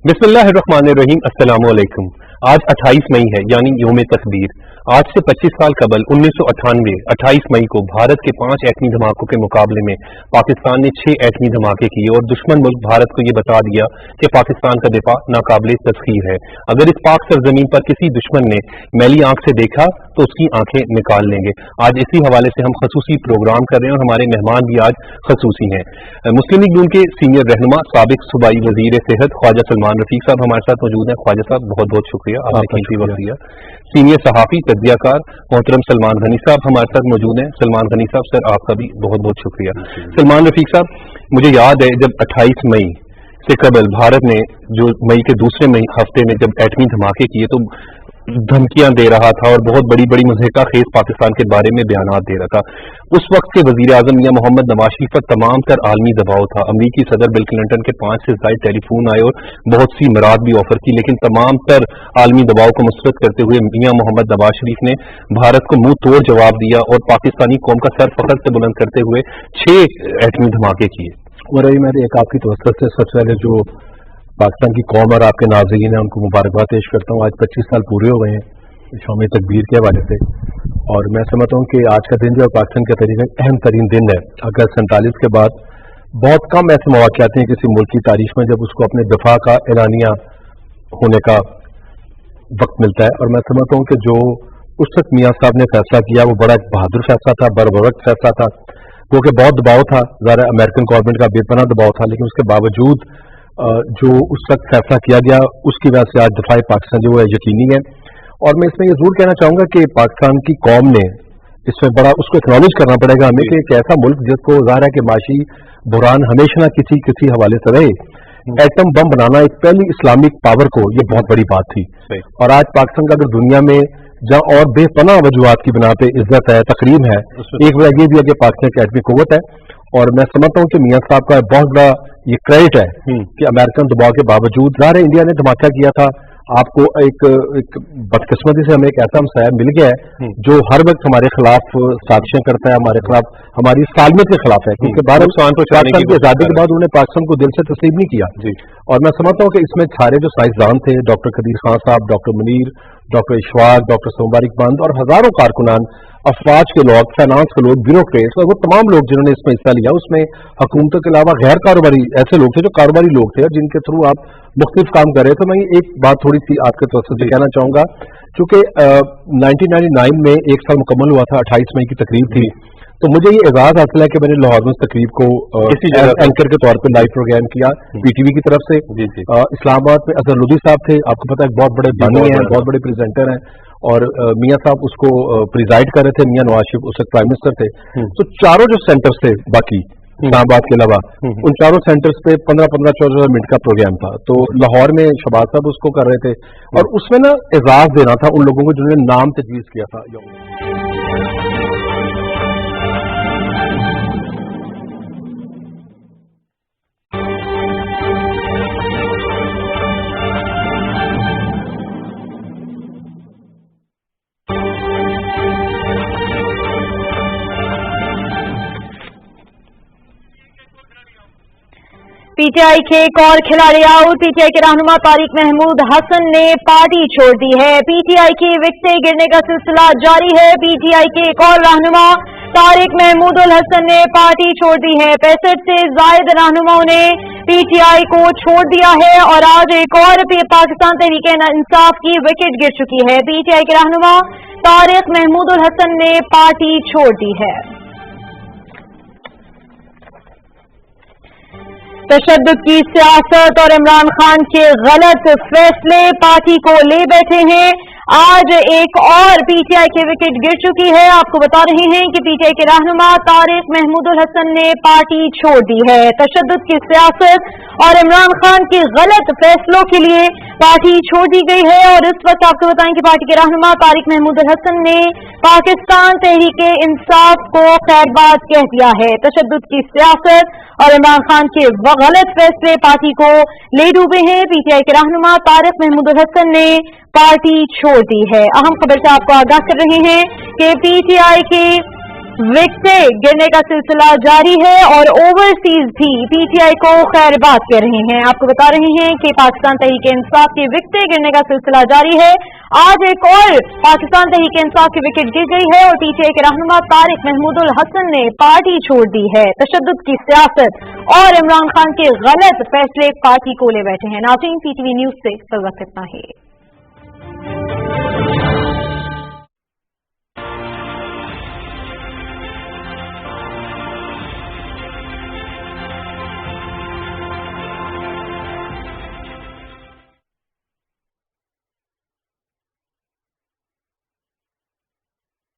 बिस्मिल्लाहिर्रहमानिर्रहीम। अस्सलाम वालेकुम। आज 28 मई है, यानी यौम तकबीर। आज से 25 साल कबल 1998 28 मई को भारत के 5 एटमी धमाकों के मुकाबले में पाकिस्तान ने 6 एटमी धमाके किए और दुश्मन मुल्क भारत को ये बता दिया कि पाकिस्तान का दिफा नाकाबिले तस्खीर है। अगर इस पाक सरजमीन पर किसी दुश्मन ने मैली आंख से देखा तो उसकी आंखें निकाल लेंगे। आज इसी हवाले से हम खसूसी प्रोग्राम कर रहे हैं और हमारे मेहमान भी आज खसूसी हैं। मुस्लिम लीग नून के सीनियर रहनुमा साबिक सूबाई वजीर सेहत ख्वाजा सलमान रफीक साहब हमारे साथ मौजूद हैं। ख्वाजा साहब बहुत बहुत शुक्रिया, आपने कीमती वक्त दिया। सीनियर सहाफ़ी तज्ज़ियाकार मोहतरम सलमान गनी साहब हमारे साथ मौजूद हैं। सलमान गनी साहब सर आपका भी बहुत बहुत शुक्रिया। सलमान रफीक साहब, मुझे याद है जब 28 मई से कबल भारत ने जो मई के दूसरे हफ्ते में जब एटमी धमाके किए तो धमकियां दे रहा था और बहुत बड़ी बड़ी मुज़हिका खेज पाकिस्तान के बारे में बयानात दे रहा था। उस वक्त के वजीर आजम मियां मोहम्मद नवाज शरीफ पर तमाम तर आलमी दबाव था। अमरीकी सदर बिल क्लिंटन के 5 से ज़ायद टेलीफोन आए और बहुत सी मराद भी ऑफर की, लेकिन तमाम तर आलमी दबाव को मुस्तरद करते हुए मियां मोहम्मद नवाज शरीफ ने भारत को मुंह तोड़ जवाब दिया और पाकिस्तानी कौम का सर फख्र से बुलंद करते हुए 6 एटमी धमाके किए। और मैं एक आपकी तवज्जो से सबसे पहले जो पाकिस्तान की कौम और आपके नाज़रीन हैं उनको मुबारकबाद पेश करता हूँ। आज 25 साल पूरे हो गए हैं शौम तकबीर के हवाले से, और मैं समझता हूँ कि आज का दिन जो पाकिस्तान का तरीका अहम तरीन दिन है। अगस्त 47 के बाद बहुत कम ऐसे मौके आते हैं किसी मुल्क की तारीख में जब उसको अपने दफा का एलानिया होने का वक्त मिलता है, और मैं समझता हूँ कि जो उस वक्त मियाँ साहब ने फैसला किया वो बड़ा बहादुर फैसला था, बरवक्त फैसला था, क्योंकि बहुत दबाव था, ज़रा अमेरिकन गवर्नमेंट का बेपनाह दबाव था, लेकिन उसके बावजूद जो उस वक्त फैसला किया गया उसकी वजह से आज दफाए पाकिस्तान जो है यकीनी है। और मैं इसमें ये जरूर कहना चाहूँगा कि पाकिस्तान की कौम ने इसमें बड़ा उसको एक्नॉलेज करना पड़ेगा हमें कि एक ऐसा मुल्क जिसको ज़ाहिर है कि माशी बुरान हमेशा ना किसी हवाले से रहे, एटम बम बनाना एक पहली इस्लामिक पावर को ये बहुत बड़ी बात थी। और आज पाकिस्तान का अगर दुनिया में जहाँ और बेपनाह वजूहात की बिना पे इज्जत है, तकरीम है, एक वजह ये भी है कि पाकिस्तान की एटमी कुव्वत है। और मैं समझता हूँ कि मियाँ साहब का बहुत बड़ा ये क्रेडिट है कि अमेरिकन दबाव के बावजूद ज़ाहिर है इंडिया ने धमाका किया था। आपको एक बदकिस्मती से हमें एक ऐसा हमसाया मिल गया है जो हर वक्त हमारे खिलाफ साजिशें करता है, हमारे खिलाफ हमारी सालमियत के खिलाफ है, क्योंकि पाकिस्तान की आज़ादी के बाद उन्होंने पाकिस्तान को दिल से तस्लीम नहीं किया। और मैं समझता हूँ कि इसमें सारे जो साइंसदान थे, doctor Qadeer Khan sahab, doctor Munir, doctor Ishfaq, doctor सोमवारिक बंद और हजारों कारकुनान, अफवाज के लोग, फाइनेंस के लोग, ब्यूरोक्रेट्स और वो तमाम लोग जिन्होंने इसमें हिस्सा लिया, उसमें हुकूमतों के अलावा गैर कारोबारी ऐसे लोग थे जो कारोबारी लोग थे जिनके थ्रू आप मुख्तलिफ काम कर रहे थे। मैं एक बात थोड़ी सी आपके तरफ से कहना चाहूँगा, चूँकि 1999 में 1 साल मुकम्मल हुआ था, 28 मई की तकरीब थी, तो मुझे ये एजाज हासिल है कि मैंने लाहौर में उस तकरीब को एंकर के तौर पर लाइव प्रोग्राम किया पीटीवी की तरफ से। इस्लामाबाद में अजहर लुधी साहब थे, आपको पता है बहुत बड़े बानी हैं, बहुत बड़े प्रेजेंटर हैं, और मियाँ साहब उसको प्रिजाइड कर रहे थे, मियाँ नवाज शरीफ उस वक्त प्राइम मिनिस्टर थे। तो चारों जो सेंटर्स थे बाकी इस्लामाबाद के अलावा उन चारों सेंटर्स पे 15-14 मिनट का प्रोग्राम था। तो लाहौर में शहबाज साहब उसको कर रहे थे और उसमें ना एजाज देना था उन लोगों को जिन्होंने नाम तजवीज़ किया था। पीटीआई के एक और खिलाड़ी आउट। पीटीआई के रहनुमा तारिक महमूद हसन ने पार्टी छोड़ दी है। पीटीआई की विकेटें गिरने का सिलसिला जारी है। पीटीआई के एक और रहनुमा तारिक महमूद हसन ने पार्टी छोड़ दी है। 65 से ज्यादा रहनुमाओं ने पीटीआई को छोड़ दिया है और आज एक और पाकिस्तान तहरीक इंसाफ की विकेट गिर चुकी है। पीटीआई के रहनुमा तारिक महमूद हसन ने पार्टी छोड़ दी है। तशद्दुद की सियासत और इमरान खान के गलत फैसले पार्टी को ले बैठे हैं। आज एक और पीटीआई की विकेट गिर चुकी है। आपको बता रहे हैं कि पीटीआई के रहनुमा तारिक महमूद हसन ने पार्टी छोड़ दी है। तशद्दुद की सियासत और इमरान खान के गलत फैसलों के लिए पार्टी छोड़ दी गई है। और इस वक्त आपको बताएं कि पार्टी के रहनुमा तारिक महमूद हसन ने पाकिस्तान तहरीक इंसाफ को खैरबाद कह दिया है। तशद्दुद की सियासत और इमरान खान के गलत फैसले पार्टी को ले डूबे हैं। पीटीआई के रहनुमा तारिक महमूद हसन ने पार्टी छोड़ दी है। अहम खबर से आपको आगाह कर रहे हैं कि पीटीआई के विकेटें गिरने का सिलसिला जारी है और ओवरसीज भी पीटीआई को खैर बात कह रहे हैं। आपको बता रहे हैं कि पाकिस्तान तहरीक-ए-इंसाफ की विकेटें गिरने का सिलसिला जारी है। आज एक और पाकिस्तान तहरीक-ए-इंसाफ की विकेट गिर गई है और पीटीआई के रहनुमा तारिक महमूदुल हसन ने पार्टी छोड़ दी है। तशद्दुद की सियासत और इमरान खान के गलत फैसले पार्टी को ले बैठे हैं। नाज़रीन, पीटीवी न्यूज से इस वक्त इतना ही।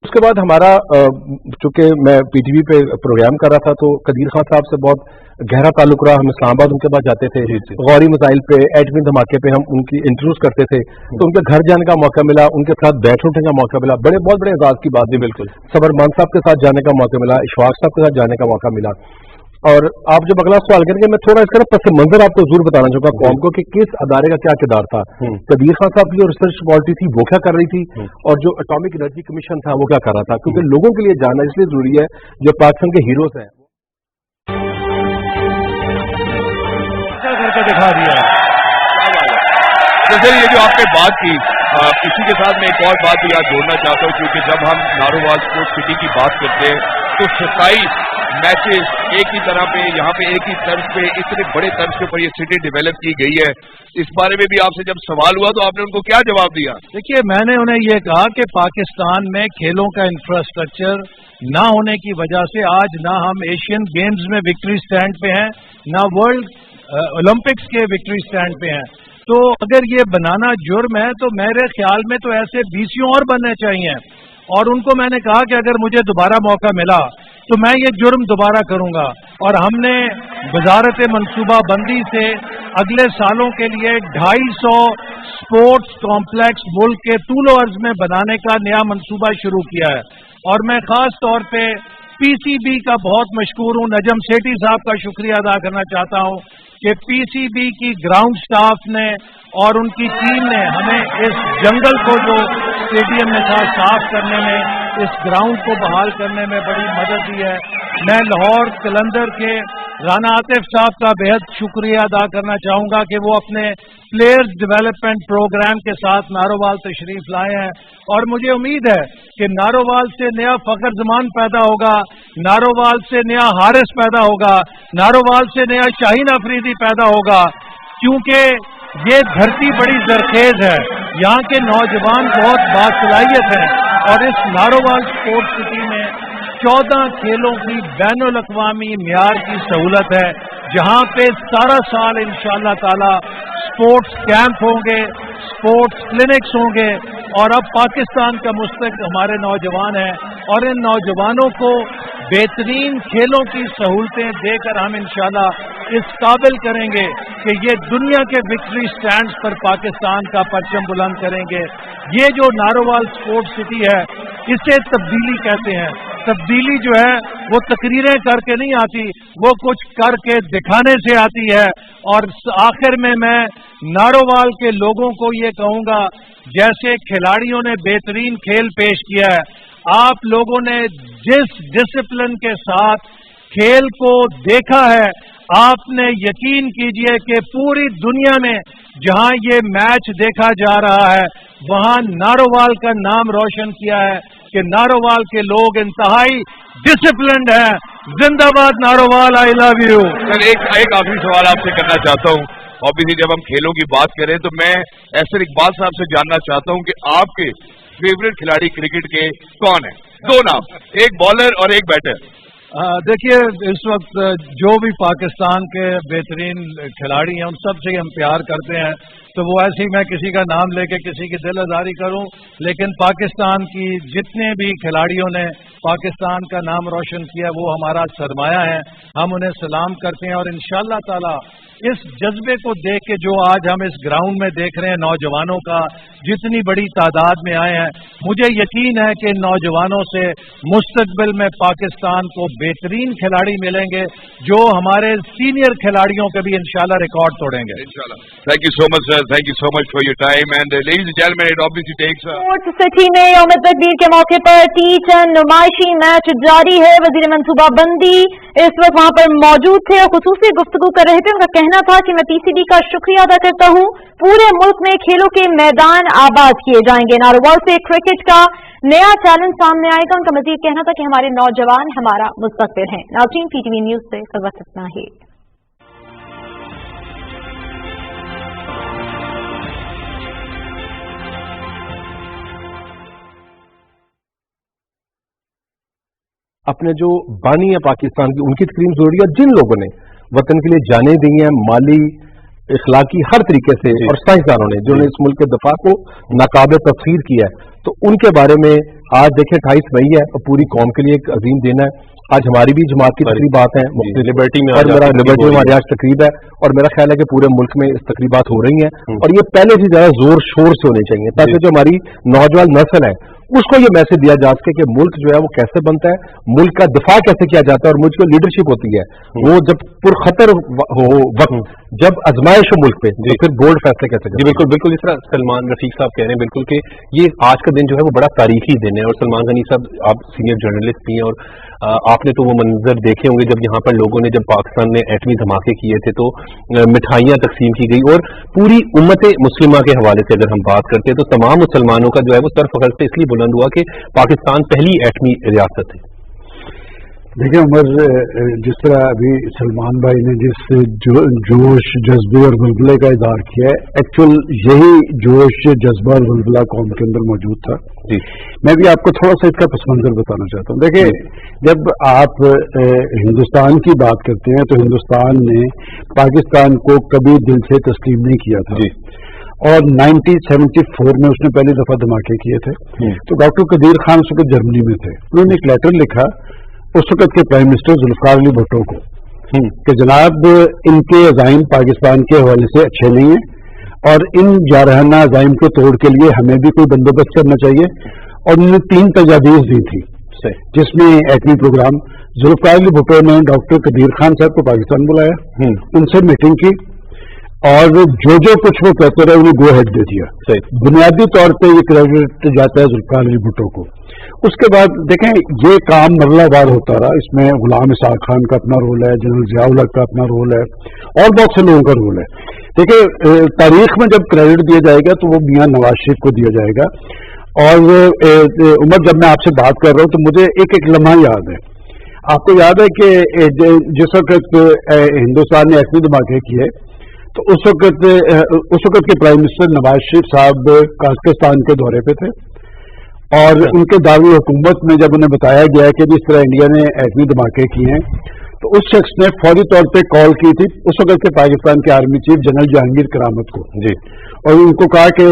उसके बाद हमारा चूंकि मैं पीटीवी पे प्रोग्राम कर रहा था तो कदीर खान साहब से बहुत गहरा ताल्लुक रहा। हम इस्लामाबाद उनके पास जाते थे, गौरी मसाइल पे, एटमी धमाके पे हम उनकी इंटरव्यूज करते थे, तो उनके घर जाने का मौका मिला, उनके साथ बैठ उठने का मौका मिला, बहुत बड़े एजाज की बात थी। बिल्कुल सबरमान साहब के साथ जाने का मौका मिला, इशफाक साहब के साथ जाने का मौका मिला। और आप जब अगला सवाल करेंगे, मैं थोड़ा इसका पस मंजर आपको जरूर बताना चाहूंगा कौम को कि किस अदारे का क्या किरदार था। कदीर खान साहब की जो रिसर्च पॉलिटी थी वो क्या कर रही थी, और जो एटॉमिक एनर्जी कमीशन था वो क्या कर रहा था, क्योंकि लोगों के लिए जानना इसलिए जरूरी है जो पाकिस्तान के हीरोज हैं। करके दिखा दिया। जैसे ये जो आपने बात की, इसी के साथ मैं एक और बात भी याद जोड़ना चाहता हूँ, क्योंकि जब हम नारोवाल स्पोर्ट्स सिटी की बात करते हैं तो 27 मैचेस एक ही तरह पे, यहाँ पे एक ही तर्ज पे, इतने बड़े तर्ज के ऊपर ये सिटी डेवलप की गई है। इस बारे में भी आपसे जब सवाल हुआ तो आपने उनको क्या जवाब दिया? देखिए, मैंने उन्हें ये कहा कि पाकिस्तान में खेलों का इंफ्रास्ट्रक्चर ना होने की वजह से आज ना हम एशियन गेम्स में विक्ट्री स्टैंड पे हैं, ना वर्ल्ड ओलंपिक्स के विक्ट्री स्टैंड पे हैं। तो अगर ये बनाना जुर्म है तो मेरे ख्याल में तो ऐसे 20 और बनने चाहिए। और उनको मैंने कहा कि अगर मुझे दोबारा मौका मिला तो मैं ये जुर्म दोबारा करूंगा। और हमने वजारत मनसूबा बंदी से अगले सालों के लिए 250 स्पोर्ट्स कॉम्प्लेक्स मुल्क के तूलो अर्ज में बनाने का नया मंसूबा शुरू किया है। और मैं खास तौर पे पीसीबी का बहुत मशहूर हूँ, नजम सेठी साहब का शुक्रिया अदा करना चाहता हूँ कि पीसीबी की ग्राउंड स्टाफ ने और उनकी टीम ने हमें इस जंगल को जो स्टेडियम में था साफ करने में, इस ग्राउंड को बहाल करने में बड़ी मदद दी है। मैं लाहौर कलंदर के राना आतिफ साहब का बेहद शुक्रिया अदा करना चाहूंगा कि वो अपने प्लेयर्स डेवलपमेंट प्रोग्राम के साथ नारोवाल तशरीफ लाए हैं। और मुझे उम्मीद है कि नारोवाल से नया फखर जमान पैदा होगा, नारोवाल से नया हारिस पैदा होगा, नारोवाल से नया शाहीन अफरीदी पैदा होगा, क्योंकि ये धरती बड़ी जरखेज है, यहाँ के नौजवान बहुत बासलाहियत हैं। और इस नारोवाल स्पोर्ट्स सिटी में 14 खेलों की बैनुल अक़वामी मियार की सहूलत है, जहाँ पे सारा साल इंशाअल्लाह ताला स्पोर्ट्स कैंप होंगे, स्पोर्ट्स क्लिनिक्स होंगे। और अब पाकिस्तान का मुस्तक़बिल हमारे नौजवान हैं और इन नौजवानों को बेहतरीन खेलों की सहूलतें देकर हम इंशाअल्लाह इस काबिल करेंगे कि ये दुनिया के विक्ट्री स्टैंड्स पर पाकिस्तान का परचम बुलंद करेंगे। ये जो नारोवाल स्पोर्ट्स सिटी है, इसे तब्दीली कहते हैं। तब्दीली जो है वो तकरीरें करके नहीं आती, वो कुछ करके दिखाने से आती है। और आखिर में मैं नारोवाल के लोगों को ये कहूंगा, जैसे खिलाड़ियों ने बेहतरीन खेल पेश किया है, आप लोगों ने जिस डिसिप्लिन के साथ खेल को देखा है, आपने यकीन कीजिए कि पूरी दुनिया में जहां ये मैच देखा जा रहा है वहां नारोवाल का नाम रोशन किया है कि नारोवाल के लोग इंतहाई डिसिप्लिन्ड हैं। जिंदाबाद Narowal, I love you. Sir, एक आखिरी सवाल आपसे करना चाहता हूँ। ऑब्वियसली जब हम खेलों की बात करें तो मैं ऐसर इकबाल साहब से जानना चाहता हूँ कि आपके फेवरेट खिलाड़ी क्रिकेट के कौन है? 2 नाम, एक बॉलर और एक बैटर। देखिए, इस वक्त जो भी पाकिस्तान के बेहतरीन खिलाड़ी हैं उन सब से हम प्यार करते हैं, तो वो ऐसे ही मैं किसी का नाम लेके किसी की दिल आज़ारी करूं, लेकिन पाकिस्तान की जितने भी खिलाड़ियों ने पाकिस्तान का नाम रोशन किया वो हमारा सरमाया है। हम उन्हें सलाम करते हैं और इंशाअल्लाह ताला इस जज्बे को देख के जो आज हम इस ग्राउंड में देख रहे हैं, नौजवानों का जितनी बड़ी तादाद में आए हैं, मुझे यकीन है कि इन नौजवानों से मुस्तकबिल में पाकिस्तान को बेहतरीन खिलाड़ी मिलेंगे जो हमारे सीनियर खिलाड़ियों के भी इंशाल्लाह रिकॉर्ड तोड़ेंगे। Thank you so much sir, thank you so much for your time and ladies and gentleman, it obviously takes sports city में यौम तकबीर के मौके पर टी10 नुमाइशी मैच जारी है। वजीर मनसूबाबंदी इस वक्त वहां पर मौजूद थे और खुसूसी गुफ्तगू कर रहे थे। उनका कहना था कि मैं पीसीबी का शुक्रिया अदा करता हूं, पूरे मुल्क में खेलों के मैदान आबाद किए जाएंगे। नारोवाल से क्रिकेट का नया चैलेंज सामने आएगा। उनका मजीद कहना था कि हमारे नौजवान हमारा मुस्तकबिल हैं। नाज़रीन, पीटीवी न्यूज से इस वक्त इतना ही। अपने जो बानी है पाकिस्तान की, उनकी तकरीम जरूरी है। जिन लोगों ने वतन के लिए जाने दी हैं, माली इखलाकी हर तरीके से, और साइंसदानों ने जिन्होंने इस मुल्क के दफा को नाकाबिल तफसीर किया है, तो उनके बारे में आज देखें 28 मई है और पूरी कौम के लिए एक अजीम दिन है। आज हमारी भी जमात की तकरीबात हैं, लिबर्टी में, और मेरा लिबर्टी में आज तकरीब है, और मेरा ख्याल है कि पूरे मुल्क में इस तकरीबात हो रही हैं और ये पहले से ज्यादा जोर शोर से होने चाहिए, ताकि जो हमारी नौजवान नस्ल है उसको ये मैसेज दिया जा सके कि मुल्क जो है वो कैसे बनता है, मुल्क का दिफा कैसे किया जाता है, और मुल्क की लीडरशिप होती है वो जब पुरखतर हो वक्त, जब आजमाइश हो मुल्क पे, तो फिर बोल्ड फैसले कैसे करें। जी बिल्कुल बिल्कुल, इस तरह सलमान रफीक साहब कह रहे हैं बिल्कुल कि ये आज का दिन जो है वो बड़ा तारीखी दिन है। और सलमान गनी साहब, आप सीनियर जर्नलिस्ट भी हैं और आपने तो वो मंजर देखे होंगे जब यहाँ पर लोगों ने, जब पाकिस्तान ने एटमी धमाके किए थे तो मिठाइयाँ तकसीम की गई, और पूरी उम्मत मुस्लिमा के हवाले से अगर हम बात करते हैं तो तमाम मुसलमानों का जो है वो सर फखर से इसलिए बुलंद हुआ कि पाकिस्तान पहली एटमी रियासत है। देखिए उमर, जिस तरह अभी सलमान भाई ने जिस जोश जज्बे और बुलबुले का इजहार किया है, एक्चुअल यही जोश जज्बा और बुलबुला कौम के अंदर मौजूद था। जी, मैं भी आपको थोड़ा सा इसका पस मंजर बताना चाहता हूँ। देखिए, जब आप हिंदुस्तान की बात करते हैं तो हिंदुस्तान ने पाकिस्तान को कभी दिल से तस्लीम नहीं किया था। जी, और 1974 में उसने पहली दफा धमाके किए थे। तो डॉक्टर कदीर खान उस वक्त जर्मनी में थे, उन्होंने एक लेटर लिखा उस वक्त के प्राइम मिनिस्टर जुल्फिकार अली भुट्टो को कि जनाब, इनके अज़ाइम पाकिस्तान के हवाले से अच्छे नहीं हैं और इन जारहाना अज़ाइम को तोड़ के लिए हमें भी कोई बंदोबस्त करना चाहिए। और उन्होंने 3 तजावीज़ दी थी, जिसमें एटमी प्रोग्राम। जुल्फिकार अली भुट्टो ने डॉक्टर कदीर खान साहब को पाकिस्तान बुलाया, उनसे मीटिंग की और जो कुछ वो कहते रहे उन्हें गो हेड दे दिया। बुनियादी तौर पे ये क्रेडिट जाता है जुल्फिकार अली भुट्टो को। उसके बाद देखें, ये काम मरलावार होता रहा। इसमें गुलाम इसाक खान का अपना रोल है, जनरल जियाउल हक का अपना रोल है, और बहुत से लोगों का रोल है। देखिए, तारीख में जब क्रेडिट दिया जाएगा तो वो मियां नवाज शरीफ को दिया जाएगा। और उमर, जब मैं आपसे बात कर रहा हूँ तो मुझे एक एक लम्हा याद है। आपको याद है कि जिस वक्त हिंदुस्तान ने एटमी धमाके किए तो उस वक्त के प्राइम मिनिस्टर नवाज शरीफ साहब काज़किस्तान के दौरे पे थे, और उनके दारुल हुकूमत में जब उन्हें बताया गया कि जिस तरह इंडिया ने एटमी धमाके किए हैं, तो उस शख्स ने फौरी तौर पे कॉल की थी उस वक्त के पाकिस्तान के आर्मी चीफ जनरल जहांगीर करामत को जी, और उनको कहा कि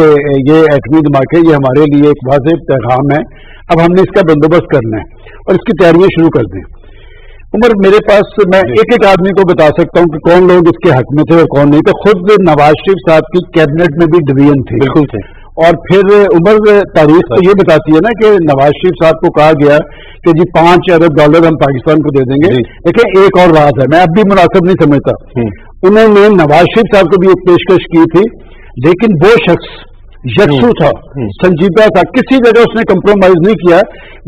ये एटमी धमाके ये हमारे लिए एक वाज़ेह पैगाम है, अब हमने इसका बंदोबस्त करना है और इसकी तैयारियां शुरू कर दें। उमर, मेरे पास मैं एक एक आदमी को बता सकता हूं कि कौन लोग इसके हक में थे और कौन नहीं थे। खुद नवाज शरीफ साहब की कैबिनेट में भी डिवीजन थी, बिल्कुल थे। और फिर उमर, तारीख तो ये बताती है ना कि नवाज शरीफ साहब को कहा गया कि जी $5 अरब हम पाकिस्तान को दे देंगे। देखिए, एक और बात है, मैं अब भी मुनासिब नहीं समझता, उन्होंने नवाज शरीफ साहब को भी एक पेशकश की थी, लेकिन वो शख्स यकसू था, संजीदा था, किसी जगह उसने कंप्रोमाइज नहीं किया।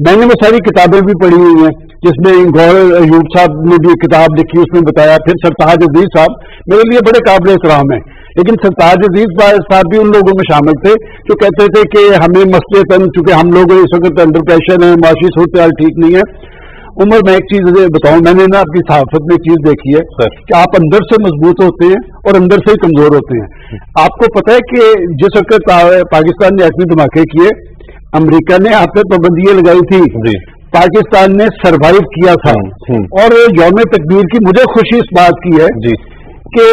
मैंने वो सारी किताबें भी पढ़ी हुई हैं जिसमें गौर अयूब साहब ने भी किताब लिखी, उसमें बताया। फिर सरताज अजीज साहब मेरे लिए बड़े काबिल एहतराम है, लेकिन सरताज अजीज साहब भी उन लोगों में शामिल थे जो कहते थे कि हमें मसलतन, चूंकि हम लोग इस वक्त अंडर प्रेशर हैं, माशी सूरत हाल ठीक नहीं है। उमर, मैं एक चीज बताऊं, मैंने ना आपकी सहाफत में एक चीज देखी है कि आप अंदर से मजबूत होते हैं और अंदर से ही कमजोर होते हैं। आपको पता है कि जिस वक्त पाकिस्तान ने एटमी धमाके किए, अमेरिका ने आप पर पाबंदियां लगाई थी, पाकिस्तान ने सरवाइव किया था। और यौम तकबीर की मुझे खुशी इस बात की है कि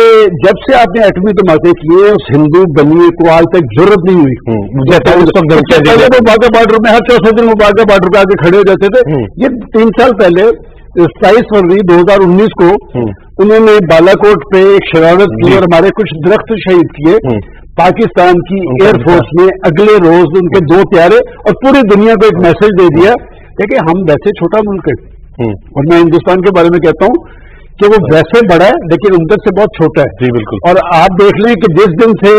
जब से आपने एटमी धमाके किए, उस हिंदू बनिए को आज तक जरूरत नहीं हुई। पहले वो बाघा बॉर्डर में हर चौथे दिन वो बाघा बॉर्डर पे आके खड़े हो जाते थे। ये 3 साल पहले 27 फरवरी 2019 को उन्होंने बालाकोट पे एक शरारत की और हमारे कुछ दरख्त शहीद किए। पाकिस्तान की एयरफोर्स ने अगले रोज उनके 2 प्यारे और पूरी दुनिया को एक मैसेज दे दिया कि हम वैसे छोटा मुल्क है और मैं हिंदुस्तान के बारे में कहता हूँ कि वो वैसे बड़ा है लेकिन उनके से बहुत छोटा है। जी बिल्कुल। और आप देख लें कि जिस दिन से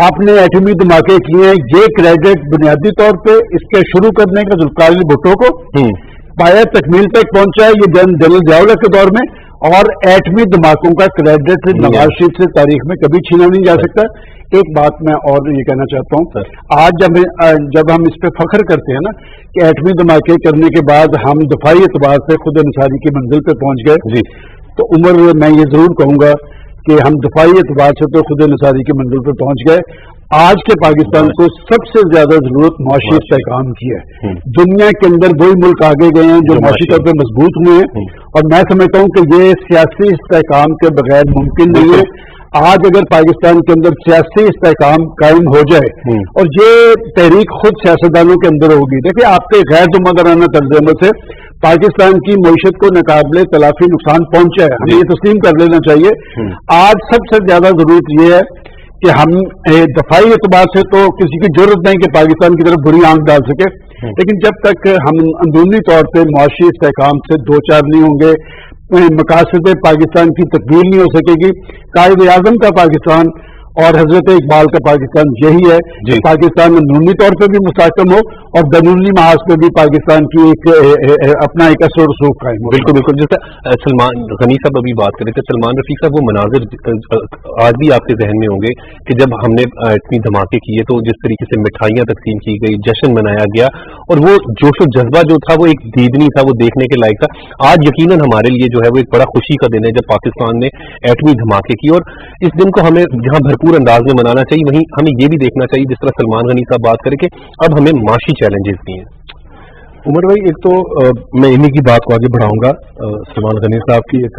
आपने एटमी धमाके किए हैं, ये क्रेडिट बुनियादी तौर पे इसके शुरू करने का जुल्फिकार अली भुट्टो को पाया तकमील तक पहुंचा है, ये जनरल जियाउल हक के दौर में। और एटमी धमाकों का क्रेडिट नवाज शरीफ से तारीख में कभी छीना नहीं जा सकता। एक बात मैं और ये कहना चाहता हूँ, आज जब हम इस पे फख्र करते हैं ना कि एटमी धमाके करने के बाद हम दफाई एतबार से खुद इंसारी की मंजिल पे पहुंच गए, तो उम्र मैं ये जरूर कहूंगा कि हम दफाई एतबार से तो खुद इंसारी की मंजिल पे पहुंच गए। आज के पाकिस्तान को सबसे ज्यादा जरूरत मुआशी इस्तेहकाम की है। दुनिया के अंदर वही मुल्क आगे गए हैं जो मुआशी तौर पर मजबूत हुए हैं, और मैं समझता हूँ कि ये सियासी इस्तेहकाम के बगैर मुमकिन नहीं है। आज अगर पाकिस्तान के अंदर सियासी इस्तेहकाम कायम हो जाए और ये तहरीक खुद सियासतदानों के अंदर होगी, देखिए आपके गैर ज़िम्मेदाराना तर्ज अमल से पाकिस्तान की मईशत को नाकाबिले तलाफी नुकसान पहुंचा है, हमें ये तस्लीम कर लेना चाहिए। आज सबसे ज्यादा जरूरत ये है कि हम दफाई एतबार से तो किसी की जरूरत नहीं कि पाकिस्तान की तरफ बुरी आंख डाल सके, लेकिन जब तक हम अंदरूनी तौर पर मुआशी इस्तेहकाम से दो चार नहीं होंगे, मकासद पाकिस्तान की तकमील नहीं हो सकेगी। कायद आजम का पाकिस्तान और हजरत इकबाल का पाकिस्तान यही है कि पाकिस्तान अंदरूनी तौर पर भी मुस्तहकम हो और बैरूनी महाज पे भी पाकिस्तान की एक अपना एक असर रसूख कायम हो। बिल्कुल बिल्कुल। जैसे सलमान गनी साहब अभी बात करें तो सलमान रफीक साहब वो मनाजिर आज भी आपके जहन में होंगे कि जब हमने इतनी धमाके किए तो जिस तरीके से मिठाइयाँ तकसीम की गई, जश्न मनाया गया, और वो जोश व जज्बा जो था वो एक दीदनी था, वो देखने के लायक था। आज यकीनन हमारे लिए जो है वो एक बड़ा खुशी का दिन है जब पाकिस्तान ने एटमी धमाके की, और इस दिन को हमें जहाँ भरपूर अंदाज में मनाना चाहिए, वहीं हमें ये भी देखना चाहिए जिस तरह सलमान गनी साहब बात करें कि अब हमें माशी चैलेंजेस भी हैं। उमर भाई, एक तो मैं इन्हीं की बात को आगे बढ़ाऊंगा। सलमान गनी साहब की एक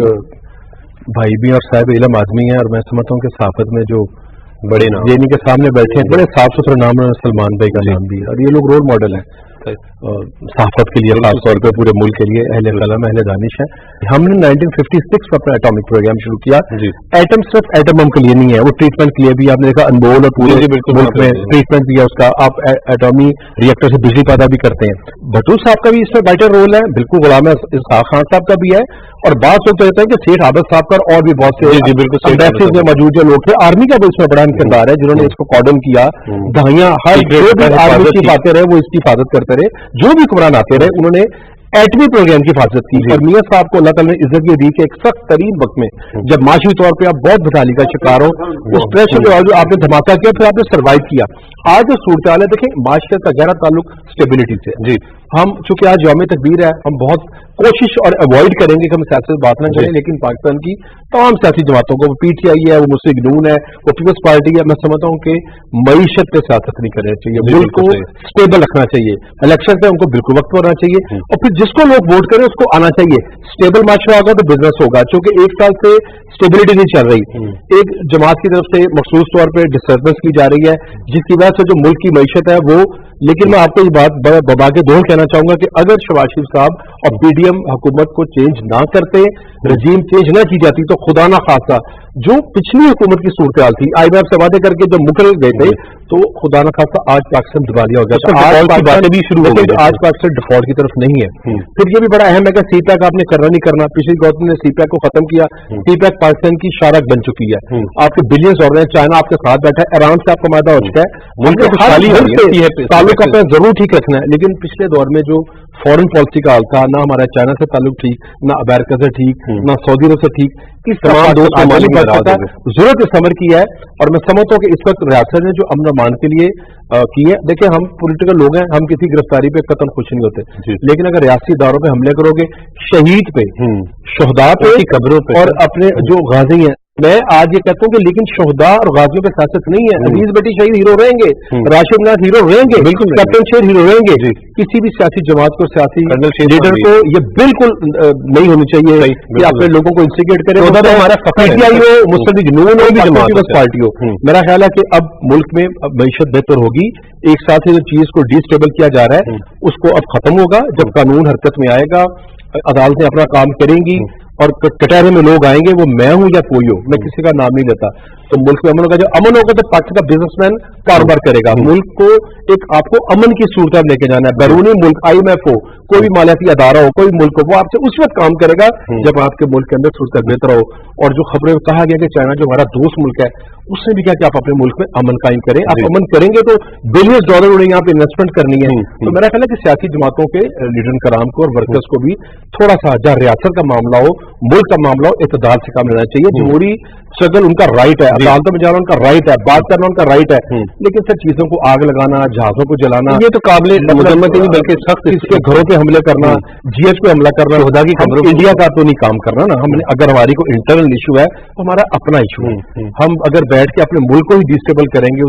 भाई भी और साहिब इल्म आदमी है, और मैं समझता हूँ कि सहाफत में जो बड़े नाम इन्हीं के सामने बैठे हैं, बड़े साफ सुथरा नाम है सलमान भाई का नाम भी, और ये लोग रोल मॉडल हैं सहाफत के लिए, खासतौर पर पूरे मुल्क के लिए अहले कलम अहले दानिश है। हमने 1956 में अपना एटॉमिक प्रोग्राम शुरू किया। एटम सिर्फ एटम बम के लिए नहीं है, वो ट्रीटमेंट के लिए भी आपने देखा अनमोल और पूरे मुल्क में ट्रीटमेंट भी है उसका। आप एटॉमी रिएक्टर से बिजली पैदा भी करते हैं। भट्टू साहब का भी इसमें वाइटल रोल है, बिल्कुल गुलाम इसहाक खान साहब का भी है, और बात सोच रहता है कि सेठ आबद साहब का और भी बहुत से एम्बेसी में मौजूद जो लोग थे। आर्मी का भी इसमें बड़ा किरदार है जिन्होंने इसको कॉर्डन किया। दहाइयां हर जो भी आर्मी की बातें रहे वो इसकी हिफाजत करते रहे, जो भी हुक्मरान आते रहे उन्होंने एटमी प्रोग्राम की हिफाजत की। और मियां साहब को अल्लाह ताला ने इज्जत ये दी कि एक सख्त तरीन वक्त में जब माशी तौर पे आप बहुत भटाली का शिकार हो, उस प्रेशर के बावजूद आपने धमाका किया, फिर आपने सर्वाइव किया। आज जो सूरत हाल है, देखें माशरे का गहरा ताल्लुक स्टेबिलिटी से। जी हम चूंकि आज यौम तकबीर है, हम बहुत कोशिश और अवॉइड करेंगे कि हम सियासत से बात ना करें, लेकिन पाकिस्तान की तमाम सियासी जमातों को, वो पीटीआई है, वो मुस्लिम नून है, वो पीपल्स पार्टी है, मैं समझता हूँ कि मईशत पे सियासत नहीं करना चाहिए, मुल्क को स्टेबल रखना चाहिए। इलेक्शन पे उनको बिल्कुल वक्त पर होना चाहिए, और फिर जिसको लोग वोट करें उसको आना चाहिए। स्टेबल माशरा होगा तो बिजनेस होगा, क्योंकि एक साल से स्टेबिलिटी नहीं चल रही। एक जमात की तरफ से मखसूस तौर पर डिस्टर्बेंस की जा रही है, जिसकी वजह से जो मुल्क की मईशत है वो। लेकिन मैं आपको ये बात बबा के दोहर कहना चाहूंगा कि अगर शहबाज शरीफ साहब और पीडीएम हुकूमत को चेंज ना करते, रजीम चेंज ना की जाती, तो खुदा ना खासा जो पिछली हुकूमत की सूरत हाल थी, IMF से वादे करके जब मुकर गए थे, तो खुदा ना खासा आज पाकिस्तान दिवालिया हो गया। आज भी शुरू हो गई, आज पाकिस्तान डिफॉल्ट की तरफ नहीं है। फिर ये भी बड़ा अहम है कि सीपैक आपने करना नहीं करना। पिछली गवर्नमेंट ने सीपैक को खत्म किया, सीपैक पाकिस्तान की शारक बन चुकी है। आपके बिलियंस हो रहे हैं, चाइना आपके साथ बैठा है, ईरान से आपका मादा हो चुका है, ताल्लुक अपना जरूर ठीक रखना है। लेकिन पिछले दौर में जो फॉरेन पॉलिसी का हाल था, ना हमारा चाइना से ताल्लुक ठीक, ना अमेरिका से ठीक, ना सऊदी अरब से ठीक, इस तमाम जरूरत इस समर की है। और मैं समझता हूँ कि इस वक्त रियासत ने जो अमन अमान के लिए की है, देखिए हम पॉलिटिकल लोग हैं, हम किसी गिरफ्तारी पे कतल खुश नहीं होते, लेकिन अगर रियासती इदारों पे हमले करोगे, शहीद पे, शहदा पे, कब्रों पे, और अपने जो गाजी हैं, मैं आज ये कहता हूँ कि लेकिन शोहदा और गाजियों पे सियासत नहीं है। अजीज बेटी शहीद हीरो रहेंगे, राशिद नाथ हीरो रहेंगे, बिल्कुल कैप्टन शेर हीरो रहेंगे। किसी भी सियासी जमात को, सियासी लीडर को ये बिल्कुल नहीं होनी चाहिए कि अपने लोगों को इंस्टिगेट करें। पीटीआई हो, मुस्लिम नून हो, पीपल्स पार्टी हो, मेरा ख्याल है कि अब मुल्क में मईशत बेहतर होगी। एक साथ ही जो चीज को डिस्टेबल किया जा रहा है उसको अब खत्म होगा जब कानून हरकत में आएगा, अदालतें अपना काम करेंगी और कटहरे में लोग आएंगे, वो मैं हूं या कोई हो, मैं किसी का नाम नहीं लेता, तो मुल्क में अमन होगा। जब अमन होगा तो पाकिस्तान का बिजनेसमैन कारोबार करेगा। मुल्क को एक आपको अमन की सूरत में लेके जाना है। बैरूनी मुल्क IMF हो, कोई भी मालियाती अदारा हो, कोई मुल्क हो, वो आपसे उस वक्त काम करेगा जब आपके मुल्क के अंदर सूरत बेहतर हो। और जो खबरें कहा गया कि चाइना जो हमारा दोस्त मुल्क है, उसने भी कहा कि आप अपने मुल्क में अमन कायम करें। आप अमन करेंगे तो बिलियन डॉलर उन्हें यहाँ पे इन्वेस्टमेंट करनी है। तो मेरा ख्याल है कि सियासी जमातों के लीडर कराम को और वर्कर्स को भी थोड़ा सा, जहाँ रियासत का मामला हो, मुल्क का मामला हो, इत्तेदाल से काम लेना चाहिए। जमहूरी स्ट्रगल उनका राइट है, अदालतों में जाना उनका राइट है, बात करना उनका राइट है, लेकिन सर चीजों को आग लगाना, जहाजों को जलाना, ये तो काबिल मजम्मत नहीं, बल्कि सख्त इसके घरों पे हमले करना, GH पे हमला करना, खुदा की खबरों इंडिया का तो नहीं काम करना ना। हमने अगर हमारी कोई इंटरनल इशू है तो हमारा अपना इशू है। हम अगर बैठ के अपने मुल्क को ही डिस्टेबल करेंगे,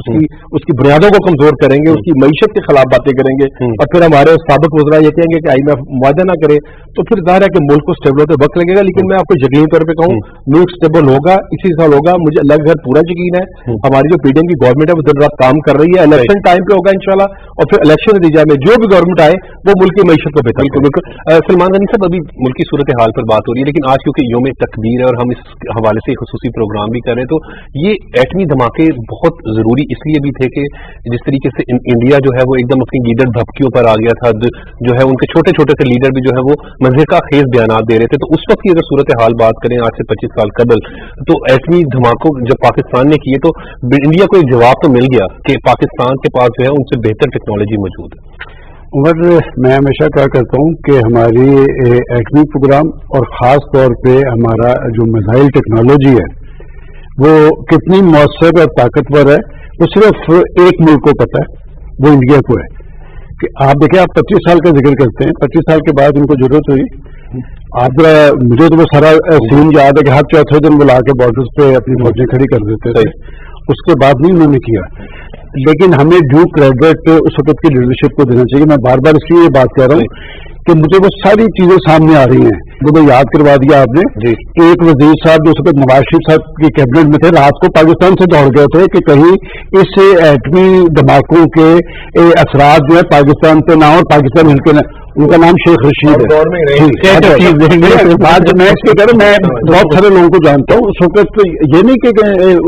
उसकी बुनियादों को कमजोर करेंगे, उसकी मईशत के खिलाफ बातें करेंगे और फिर हमारे साबिक वज़रा ये कहेंगे कि IMF मुआवजा ना करे, तो फिर जाहिर है कि मुल्क को स्टेबल होते वक्त लगेगा। लेकिन मैं आपको यकीनी तौर पर कहूँ, मुल्क स्टेबल होगा, इसी साल होगा, मुझे अल्लाह का पूरा यकीन है। हमारी जो PDM की गवर्नमेंट है वो दिन रात काम कर रही है, इलेक्शन टाइम पे होगा इंशाल्लाह, और फिर इलेक्शन नतीजा में जो भी गवर्नमेंट आए वो मुल्क की मईशत को बेहतर। बिल्कुल सलमान गनी साहब, अभी मुल्क की सूरत हाल पर बात हो रही है, लेकिन आज क्योंकि यौम तकबीर है और हम इस हवाले से खुसूसी प्रोग्राम भी कर रहे हैं, तो ये एटमी धमाके बहुत जरूरी इसलिए भी थे कि जिस तरीके से इंडिया जो है वो एकदम अपनी लीडर धपकियों पर आ गया था, जो है उनके छोटे छोटे से लीडर भी जो है वो मज़ीका खेज बयानात दे रहे थे। तो उस वक्त की अगर सूरत हाल बात करें आज से 25 साल कबल, तो एटमी धमाकों जब पाकिस्तान ने किए तो इंडिया को एक जवाब तो मिल गया कि पाकिस्तान के पास जो है उनसे बेहतर टेक्नोलॉजी मौजूद है। और मैं हमेशा क्या करता हूँ कि हमारी एटमी प्रोग्राम और ख़ास तौर पे हमारा जो मिसाइल टेक्नोलॉजी है वो कितनी मौसर और ताकतवर है, वो सिर्फ एक मुल्क को पता है, वो इंडिया को है। कि आप देखिए, आप 25 साल का जिक्र करते हैं, 25 साल के बाद उनको जरूरत हुई। आप मुझे तो वो सारा सीन याद है कि हर चौथे दिन बुला के बॉर्डर्स पे अपनी फौजें खड़ी कर देते थे, उसके बाद नहीं उन्होंने किया। लेकिन हमें ड्यू क्रेडिट उस वक्त की लीडरशिप को देना चाहिए। मैं बार बार इसलिए ये बात कह रहा हूँ कि मुझे वो सारी चीजें सामने आ रही हैं, मुझे याद करवा दिया आपने। एक वजीर साहब जो उस वक्त नवाज शरीफ साहब की कैबिनेट में थे, रात को पाकिस्तान से दौड़ गए थे कि कहीं इस एटमी धमाकों के असरात जो है पाकिस्तान पे ना हो, पाकिस्तान हिलके ना। उनका नाम शेख रशीद है। आज मैं इसके कह रहा हूँ, मैं बहुत सारे लोगों को जानता हूँ। उस वक्त ये नहीं कि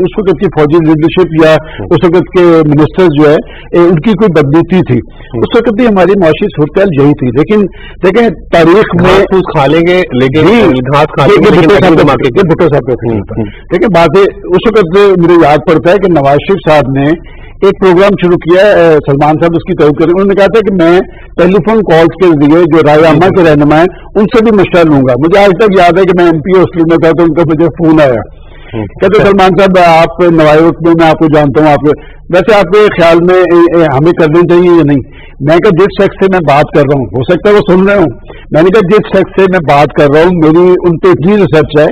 उस वक्त की फौजी लीडरशिप या उस वक्त के मिनिस्टर जो है उनकी कोई बदनीति थी, उस वक्त भी हमारी माशी सूरत यही थी। लेकिन देखें तारीख में खा लेंगे, लेकिन घास खा लेंगे, भुट्टो साहब का था। लेकिन बात उस वक्त मुझे याद पड़ता है कि नवाज शरीफ साहब ने एक प्रोग्राम शुरू किया, सलमान साहब उसकी तौर करें। उन्होंने कहा था कि मैं टेलीफोन कॉल्स के जरिए जो राय आमा के रहनुमा है उनसे भी मशवरा लूंगा। मुझे आज तक याद है कि मैं MP हॉस्टल में था तो उनका मुझे फोन आया, कहते सलमान साहब आप नवाई वक्त में मैं आपको जानता हूँ, आप वैसे आपके ख्याल में हमें करनी चाहिए या नहीं। मैं कहा जिस शख्स से मैं बात कर रहा हूँ, हो सकता है वो सुन रहे हूँ, मैंने कहा जिस शख्स से मैं बात कर रहा हूँ मेरी उन पर इतनी रिसर्च है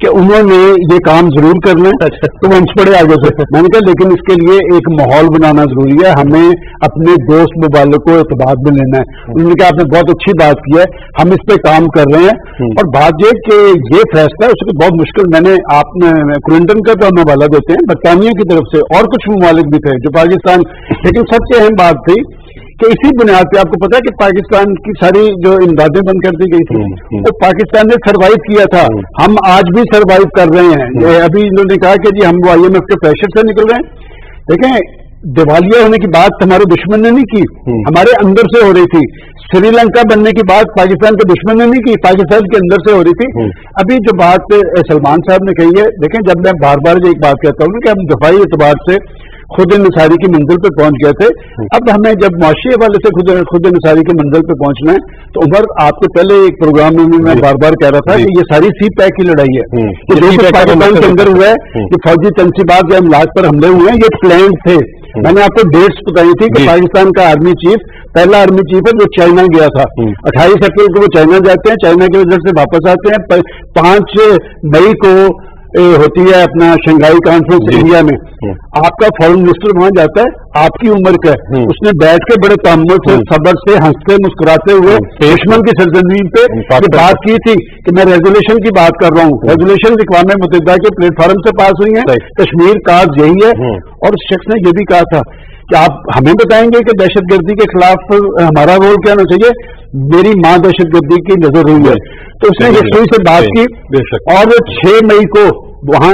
कि उन्होंने ये काम जरूर करना है, तो वो इंच पड़े आगे से। मैंने कहा लेकिन इसके लिए एक माहौल बनाना जरूरी है, हमें अपने दोस्त मुबालिक को एतबार में लेना है। उन्होंने कहा आपने बहुत अच्छी बात की है, हम इस पे काम कर रहे हैं। और बात ये कि ये फैसला है उसको बहुत मुश्किल, मैंने आपने क्लिंटन का तो हम हवाला देते हैं, बरतानिया की तरफ से और कुछ ममालिक भी थे जो पाकिस्तान, लेकिन सबसे अहम बात थी कि इसी बुनियाद पे आपको पता है कि पाकिस्तान की सारी जो इमदादें बंद कर दी गई थी, तो पाकिस्तान ने सर्वाइव किया था। हम आज भी सर्वाइव कर रहे हैं। अभी इन्होंने कहा कि जी हम IMF के प्रेशर से निकल रहे हैं। देखें, दिवालिया होने की बात हमारे दुश्मन ने नहीं की, हमारे अंदर से हो रही थी। श्रीलंका बनने की बात पाकिस्तान के दुश्मन ने नहीं की, पाकिस्तान के अंदर से हो रही थी। अभी जो बात सलमान साहब ने कही है, देखें जब मैं बार बार एक बात कहता हूँ कि हम दफाई एतबार से खुद निसारी की मंजिल पे पहुंच गए थे, अब हमें जब माशी वाले से खुद निसारी की मंजिल पे पहुंचना है, तो उमर आपके पहले एक प्रोग्राम में मैं बार बार कह रहा था कि ये सारी CPAC की लड़ाई है। ये जो पाकिस्तान के अंदर हुआ है, ये फौजी तनसीबात या अमलाक पर हमले हुए हैं, ये प्लान थे। मैंने आपको डेट्स बताई थी कि पाकिस्तान का आर्मी चीफ, पहला आर्मी चीफ है जो चाइना गया था, 28 अप्रैल को वो चाइना जाते हैं, चाइना के वजह से वापस आते हैं। 5 मई को होती है अपना शंघाई कॉन्फ्रेंस इंडिया में, आपका फॉरेन मिनिस्टर वहां जाता है, आपकी उम्र का है, उसने बैठ के बड़े तामुल से, सब्र से, हंसते मुस्कुराते हुए दुश्मन की सरजमीन पे बात की थी कि मैं रेजोल्यूशन की बात कर रहा हूँ। रेजोल्यूशन अक़वाम मुत्तहिदा के प्लेटफॉर्म से पास हुई है, कश्मीर काज यही है। और उस शख्स ने यह भी कहा था कि आप हमें बताएंगे कि दहशतगर्दी के खिलाफ हमारा रोल क्या होना चाहिए। मेरी मां दहशतगर्दी की नजर हुई है, तो उसने यशवी से बात की और 6 मई को वहां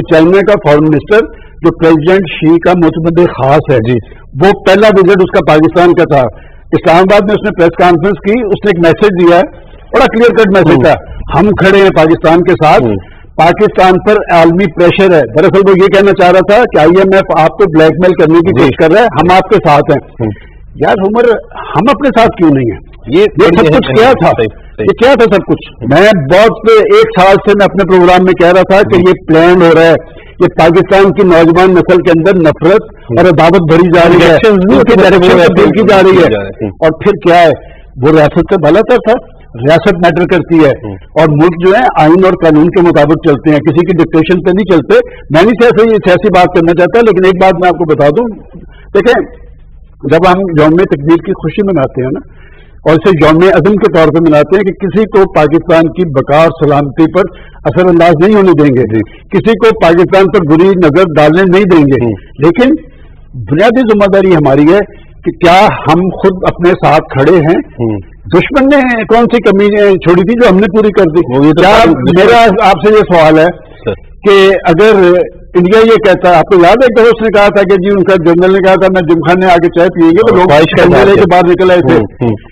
चाइना का फॉरेन मिनिस्टर जो प्रेसिडेंट शी का मुतमद्दे खास है जी, वो पहला विजिट उसका पाकिस्तान का था। इस्लामाबाद में उसने प्रेस कॉन्फ्रेंस की, उसने एक मैसेज दिया है, बड़ा क्लियर कट मैसेज था, हम खड़े हैं पाकिस्तान के साथ, पाकिस्तान पर आलमी प्रेशर है। दरअसल वो ये कहना चाह रहा था कि IMF आपको ब्लैकमेल करने की कोशिश कर रहा है, हम आपके साथ हैं। यार उमर, हम अपने साथ क्यों नहीं है? ये सब कुछ क्या था, ये क्या था सब कुछ? मैं बहुत 1 साल से मैं अपने प्रोग्राम में कह रहा था कि ये प्लान हो रहा है, ये पाकिस्तान की नौजवान नस्ल के अंदर नफरत और अदावत भरी जा रही है, उनकी डायरेक्शन तब्दील की जा रही है। और फिर क्या है, वो रियासत से बालातर था, रियासत मैटर करती है और मुल्क जो है आइन और कानून के मुताबिक चलते हैं, किसी की डिक्टेशन पे नहीं चलते। मैं नहीं सियासी बात करना चाहता, लेकिन एक बात मैं आपको बता दूं, देखें जब हम यौम तकदीर की खुशी मनाते हैं ना, और इसे यौम अज़म के तौर पे मनाते हैं कि किसी को पाकिस्तान की बका और सलामती पर असर अंदाज नहीं होने देंगे, किसी को पाकिस्तान पर बुरी नजर डालने नहीं देंगे, लेकिन बुनियादी जिम्मेदारी हमारी है कि क्या हम खुद अपने साथ खड़े हैं। दुश्मन ने कौन सी कमी छोड़ी थी जो हमने पूरी कर दी? क्या मेरा आपसे ये सवाल है कि अगर इंडिया ये कहता है, आपको याद है कि उसने कहा था कि जी उनका जनरल ने कहा था मैं जिमखाने आके चाय पिएंगे, तो लोग कैमरे के बाहर निकल आए थे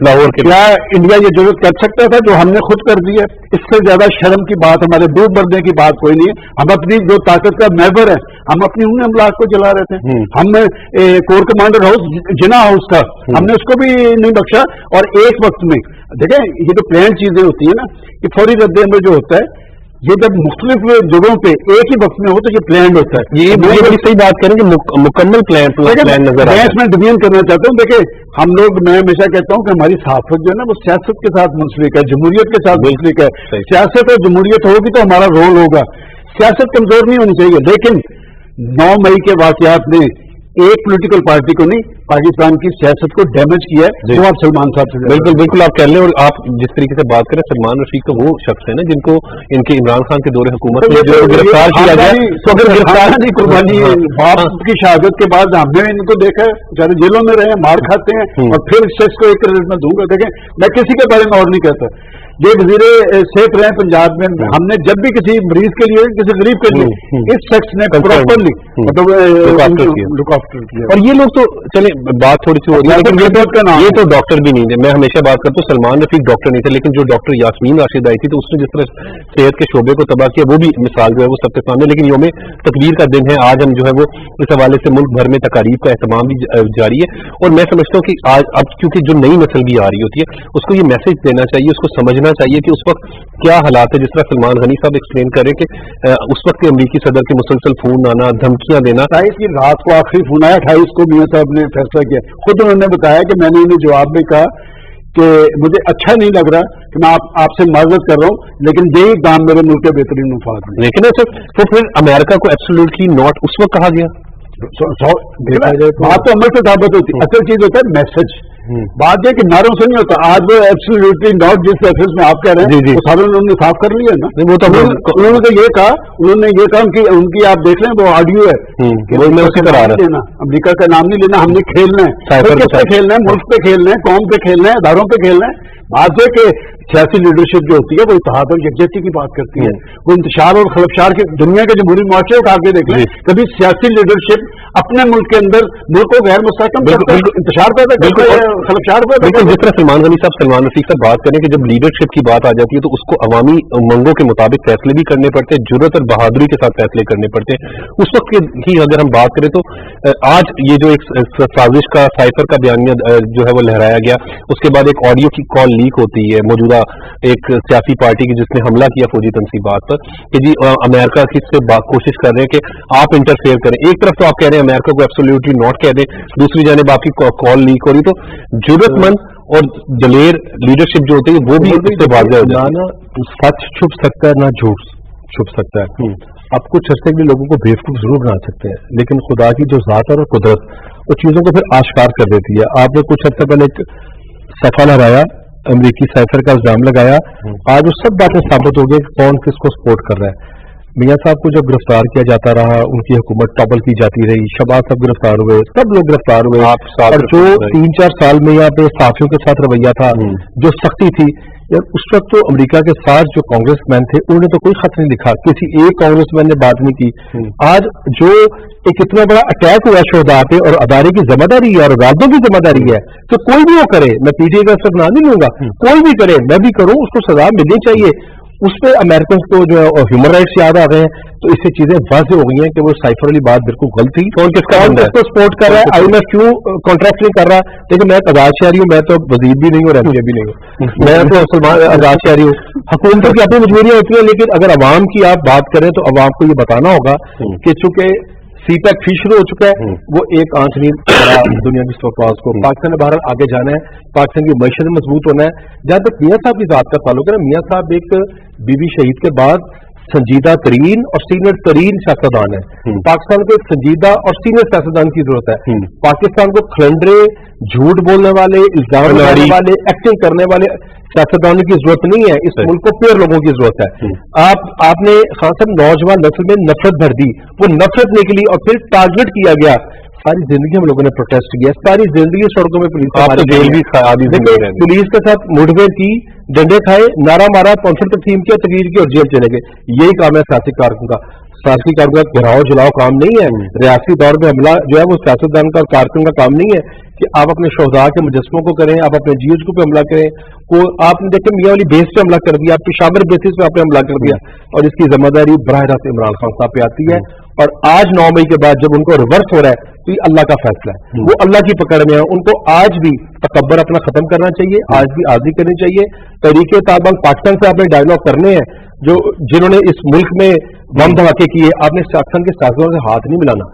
लाहौर के। क्या इंडिया ये जरूरत कर सकता था जो हमने खुद कर दी है? इससे ज्यादा शर्म की बात, हमारे डूब मरने की बात कोई नहीं है। हम अपनी जो ताकत का मैबर है, हम अपनी उन अमलाक को जला रहे थे। हम कोर कमांडर हाउस, जिना हाउस था, हमने उसको भी नहीं बख्शा। और एक वक्त में देखें, ये जो प्लान चीजें होती है ना, ये फौरी रद्द-ए-अमल जो होता है, ये जब मुख्तलिफ जगहों पे एक ही वक्त में हो तो ये प्लान होता है। ये बड़ी सही बात करें कि मुकम्मल प्लान नजर आता है। मैं डिवीजन करना चाहता हूँ। देखिए हम लोग, मैं हमेशा कहता हूँ कि हमारी सहाफत जो है ना वो सियासत के साथ मुंसलिक है, जमहूरियत के साथ मुंसलिक है। सियासत और जमहूरियत होगी तो हमारा रोल होगा। सियासत कमजोर नहीं होनी चाहिए, लेकिन 9 मई के वाकयात ने एक पॉलिटिकल पार्टी को नहीं, पाकिस्तान की सियासत को डैमेज किया है। जो आप सलमान साहब से बिल्कुल आप कह लें, और आप जिस तरीके से बात करें, सलमान रशीद तो वो शख्स है ना जिनको इनके इमरान खान के दौरे हुकूमत में जो गिरफ्तार किया गया, तो अगर गिरफ्तार की कुर्बानी बाप की शहादत के बाद हमने इनको देखा है, बेचारे जेलों में रहे, मार खाते हैं, और फिर इस शख्स को एक क्रेडिट में दूंगा। देखें मैं किसी के बारे में और नहीं कहता, ये वजीरे सेफ रहे पंजाब में, हमने जब भी किसी मरीज के लिए, किसी गरीब के लिए, इस शख्स ने प्रॉपरली मतलब लुक आफ्टर किया। और ये लोग तो चले, बात थोड़ी सी हो रही है, लेकिन ये तो डॉक्टर भी नहीं थे। मैं हमेशा बात करता हूँ, सलमान रफीक डॉक्टर नहीं थे, लेकिन जो डॉक्टर यास्मीन राशिद आई थी, तो उसने जिस तरह सेहत के शोबे को तबाह किया, वो भी मिसाल जो है वो सबके सामने। लेकिन यौम तकबीर का दिन है आज, हम जो है वो इस हवाले से मुल्क भर में तकारीब का एहतमाम भी जारी है। और मैं समझता हूँ कि आज अब क्योंकि जो नई नस्ल भी आ रही होती है, उसको ये मैसेज देना चाहिए, उसको समझना चाहिए कि उस वक्त क्या हालात है। जिस तरह सलमान गनी साहब एक्सप्लेन कर रहे हैं कि उस वक्त के अमरीकी सदर के मुसलसल फोन आना, धमकियां देना। 28 की रात को आखिरी फोन आया, 28 को मियां साहब ने फैसला किया। खुद उन्होंने बताया कि मैंने उन्हें जवाब में कहा कि मुझे अच्छा नहीं लग रहा कि मैं आपसे माजरत कर रहा हूँ, लेकिन यही काम मेरे मुल्क के बेहतरीन मुफाद है। लेकिन तो फिर अमेरिका को एब्सोल्युटली नॉट उस वक्त कहा गया। बात तो अमल से साबित होती है, असल चीज होता है मैसेज। बात है कि नारों से नहीं होता। आज वो एब्सोल्युटली नॉट जिस रेफरेंस में आप कह रहे हैं, वो सारे उन्होंने साफ कर लिया ना। वो तो उन्होंने तो ये कहा उनकी आप देख लें, वो ऑडियो है कि अमेरिका का नाम नहीं लेना, हमने खेलना है, किस पे खेलना है, मुल्क पे खेलना है, कौम पे खेलना है, इदारों पे खेलना है। बात है कि सियासी लीडरशिप जो होती है वो इत्तेहाद और यकजहती की बात करती है, वो इंतशार और खलफशार की दुनिया के जमहूरी मुआशरे उठा के देख लें, कभी सियासी लीडरशिप अपने मुल्क के अंदर मुल्क को गैर मुस्तहकम इंतशार पैदा करता है, खलफशार पैदा करता है। जिस तरह सलमान गनी साहब, सलमान रफीक साहब बात करें कि जब लीडरशिप की बात आ जाती है तो उसको अवामी उमंगों के मुताबिक फैसले भी करने पड़ते हैं, जुर्रत और बहादुरी के साथ फैसले करने पड़ते हैं। उस वक्त की अगर हम बात करें तो आज ये जो एक साजिश का साइफर का बयानिया जो है वो लहराया गया, उसके बाद एक ऑडियो की कॉल लीक होती है मौजूदा एक सियासी पार्टी की जिसने हमला किया फौजी तनसीबात पर कि जी अमेरिका किससे कोशिश कर रहे हैं कि आप इंटरफेयर करें। एक तरफ तो आप कह रहे हैं अमेरिका को एब्सोल्युटली नॉट कह दें, दूसरी जानिब आपकी कॉल लीक हो रही, तो जरूरतमंद और दलेर लीडरशिप जो होती है वो भी इससे वाज़ेह हो जाती है। सच छुप सकता है ना झूठ छुप सकता है। अब कुछ अर्से के लिए लोगों को बेवकूफ जरूर बना सकते हैं, लेकिन खुदा की जो ज़ात और कुदरत वो चीज़ों को फिर आश्कार कर देती है। आपने कुछ अर्से पहले एक सफा लहराया, अमरीकी साइफर का इल्जाम लगाया, आज वो सब बातें साबित हो गई कि कौन किसको सपोर्ट कर रहा है। मियां साहब को जब गिरफ्तार किया जाता रहा, उनकी हुकूमत टॉपल की जाती रही, शहबाज साहब गिरफ्तार हुए, सब लोग गिरफ्तार हुए, और जो 3-4 साल में यहाँ पे साथियों के साथ रवैया था, जो सख्ती थी, यार उस वक्त तो अमेरिका के साथ जो कांग्रेसमैन थे उन्होंने तो कोई खत नहीं लिखा, किसी एक कांग्रेसमैन ने बात नहीं की। आज जो एक इतना बड़ा अटैक हुआ शोधा पे, और अदारे की जिम्मेदारी है और अदालतों की जिम्मेदारी है, तो कोई भी वो करे, मैं पीटीआई का सिर्फ नाम नहीं लूंगा, कोई भी करे, मैं भी करूं, उसको सजा मिलनी चाहिए। उस पर अमेरिकन को जो ह्यूमन राइट्स याद आ गए हैं, तो इससे चीजें वाज़ेह हो गई हैं कि वो साइफर वाली बात बिल्कुल गलत थी। कौन किसको सपोर्ट कर रहा है, IMF क्यों कॉन्ट्रैक्ट नहीं कर रहा? लेकिन मैं आजाद शहरी हूँ, मैं तो वजीर भी नहीं हूँ और MP भी नहीं हूँ, मैं तो सलमान आजाद शहरी हूँ। हुकूमतों की अपनी मजबूरियां होती हैं, लेकिन अगर अवाम की आप बात करें तो अवाम को ये बताना होगा कि चूंकि CPEC फी शुरू हो चुका है, वो एक आंच नहीं पड़ा दुनिया की स्टॉक को। पाकिस्तान ने बाहर आगे जाना है, पाकिस्तान की मईशत मजबूत होना है। जहां तक मियां साहब की जात का ताल्लुक है ना, मियां साहब एक बीबी शहीद के बाद संजीदा तरीन और सीनियर तरीन सियासतदान है। पाकिस्तान को एक संजीदा और सीनियर सियासतदान की जरूरत है। पाकिस्तान को खलंडरे, झूठ बोलने वाले, इल्जाम लगाने वाले, एक्टिंग करने वाले सियासतदानों की जरूरत नहीं है। इस मुल्क को प्योर लोगों की जरूरत है। आपने खान साहब नौजवान नस्ल में नफरत भर दी, वो नफरत निकली और फिर टारगेट किया गया। सारी जिंदगी हम लोगों ने प्रोटेस्ट किया, सारी जिंदगी सड़कों में पुलिस पुलिस के साथ मुठभेड़ की, डंडे खाए, नारा मारा, कौंसिल तकसीम किया, तकरीर की और जेल चले गए। यही काम है सियासी कारकुन का। सियासी कारकुन का घिराव जलाओ काम नहीं है, रियासी दौर में हमला जो है वो सियासतदान का और कारकुन का काम नहीं है कि आप अपने शोहदा के मुजस्मों को करें, आप अपने GHQ पे हमला करें। को आपने देखे मियां वाली बेस पे हमला कर दिया, आपकी शामिर बेसिस पे आपने हमला कर दिया, और इसकी जिम्मेदारी बराह रास्त इमरान खान साहब पे आती है। और आज 9 मई के बाद जब उनको रिवर्स हो रहा है, तो ये अल्लाह का फैसला है, वो अल्लाह की पकड़ में है। उनको आज भी तकब्बर अपना खत्म करना चाहिए, आज भी आज़ी करनी चाहिए। तरीके तालिबान पाकिस्तान से आपने डायलॉग करने हैं, जो जिन्होंने इस मुल्क में बम धमाके किए, आपने पाकिस्तान के सियासतदानों से हाथ नहीं मिलाना।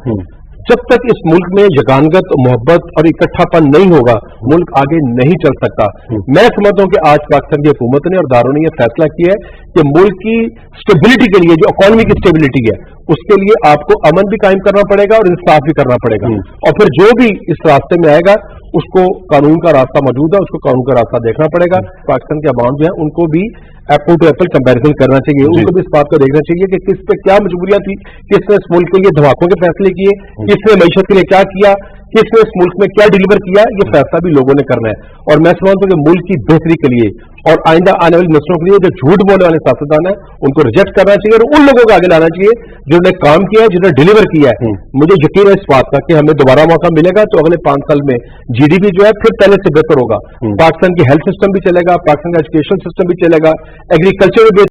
जब तक इस मुल्क में यगानगत, मोहब्बत और इकट्ठापन नहीं होगा, मुल्क आगे नहीं चल सकता। मैं समझता हूं कि आज पाकिस्तान की हुकूमत ने और दारों ने यह फैसला किया है कि मुल्क की स्टेबिलिटी के लिए, जो इकोनॉमी की स्टेबिलिटी है, उसके लिए आपको अमन भी कायम करना पड़ेगा और इंसाफ भी करना पड़ेगा। और फिर जो भी इस रास्ते में आएगा उसको कानून का रास्ता मौजूद है, उसको कानून का रास्ता देखना पड़ेगा। पाकिस्तान के अवाम जो है उनको भी एप्पल टू एप्पल कंपैरिजन करना चाहिए, उनको भी इस बात को देखना चाहिए कि किस पे क्या मजबूरियां थी, किसने इस मुल्क के लिए धमाकों के फैसले किए, किसने मईशत के लिए क्या किया, किसने इस मुल्क में क्या डिलीवर किया, ये फैसला भी लोगों ने करना है। और मैं समझता हूं कि मुल्क की बेहतरी के लिए और आइंदा आने वाली नस्लों के लिए जो झूठ बोलने वाले सियासतदान है उनको रिजेक्ट करना चाहिए और उन लोगों को आगे लाना चाहिए जिन्होंने काम किया है, जिन्होंने डिलीवर किया है। मुझे यकीन है इस बात का कि हमें दोबारा मौका मिलेगा तो अगले 5 साल में GDP जो है फिर पहले से बेहतर होगा। पाकिस्तान की हेल्थ सिस्टम भी चलेगा, पाकिस्तान का एजुकेशन सिस्टम भी चलेगा, एग्रीकल्चर भी